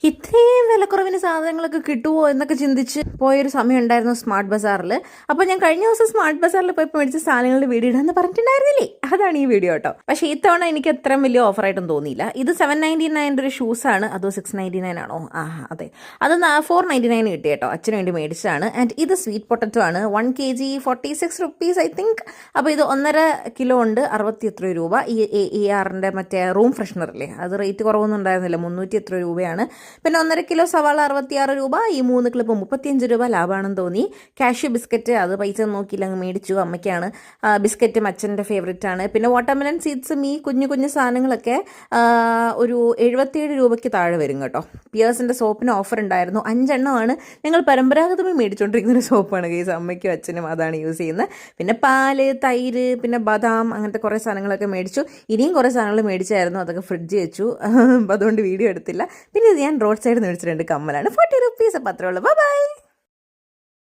ഇത്രയും വിലക്കുറവിന് സാധനങ്ങളൊക്കെ കിട്ടുമോ എന്നൊക്കെ ചിന്തിച്ച് പോയൊരു സമയം ഉണ്ടായിരുന്നു സ്മാർട്ട് ബസാറിൽ. അപ്പോൾ ഞാൻ കഴിഞ്ഞ ദിവസം സ്മാർട്ട് ബസാറിൽ പോയപ്പോൾ മേടിച്ച സാധനങ്ങളുടെ വീഡിയോ ഇടാന്ന് പറഞ്ഞിട്ടുണ്ടായിരുന്നില്ലേ, അതാണ് ഈ വീഡിയോ കേട്ടോ. പക്ഷേ ഇത്തവണ എനിക്ക് അത്രയും വലിയ ഓഫറായിട്ടൊന്നും തോന്നിയില്ല. ഇത് 799 ഒരു ഷൂസാണ്, അതോ 699 ആണോ? അതെ, അത് 499 കിട്ടി കേട്ടോ. അച്ഛന് വേണ്ടി മേടിച്ചതാണ്. ആൻഡ് ഇത് സ്വീറ്റ് പൊട്ടറ്റോ ആണ്. 1 kg 46 rupees ഐ തിങ്ക്. അപ്പോൾ ഇത് 1.5 കിലോ ഉണ്ട്, 60 എത്ര രൂപ. ഈ AR-ൻ്റെ മറ്റേ റൂം ഫ്രഷ്നറില്ലേ, അത് റേറ്റ് കുറവൊന്നും ഉണ്ടായിരുന്നില്ല, 300 എത്ര രൂപയാണ്. പിന്നെ 1.5 കിലോ സവാള 66 രൂപ. ഈ 3 ക്ലിപ്പ് 35 രൂപ ലാഭമാണെന്ന് തോന്നി. കാഷ്യൂ ബിസ്ക്കറ്റ്, അത് പൈസ നോക്കിയില്ല, അങ്ങ് മേടിച്ചു. അമ്മയ്ക്കാണ് ബിസ്ക്കറ്റ്, അച്ഛൻ്റെ ഫേവറേറ്റ് ആണ്. പിന്നെ വാട്ടർമെലൺ സീഡ്സും ഈ കുഞ്ഞു കുഞ്ഞു സാധനങ്ങളൊക്കെ ഒരു 77 രൂപയ്ക്ക് താഴെ വരും കേട്ടോ. പിയേഴ്സിൻ്റെ സോപ്പിന് ഓഫർ ഉണ്ടായിരുന്നു. 5 എണ്ണമാണ്. ഞങ്ങൾ പരമ്പരാഗതമായി മേടിച്ചുകൊണ്ടിരിക്കുന്ന ഒരു സോപ്പാണ് കേസ്. അമ്മയ്ക്കും അച്ഛനും അതാണ് യൂസ് ചെയ്യുന്നത്. പിന്നെ പാല്, തൈര്, പിന്നെ ബദാം, അങ്ങനത്തെ കുറേ സാധനങ്ങളൊക്കെ മേടിച്ചു. ഇനിയും കുറേ സാധനങ്ങൾ മേടിച്ചായിരുന്നു, അതൊക്കെ ഫ്രിഡ്ജ് വെച്ചു. അതുകൊണ്ട് വീഡിയോ എടുത്തില്ല. പിന്നെ ഇത് ഞാൻ റോഡ് സൈഡ് മേടിച്ചിട്ടുണ്ട്, കമ്മലാണ്. 40 rupees. അപ്പോൾ അത്രേ ഉള്ളൂ. ബൈ.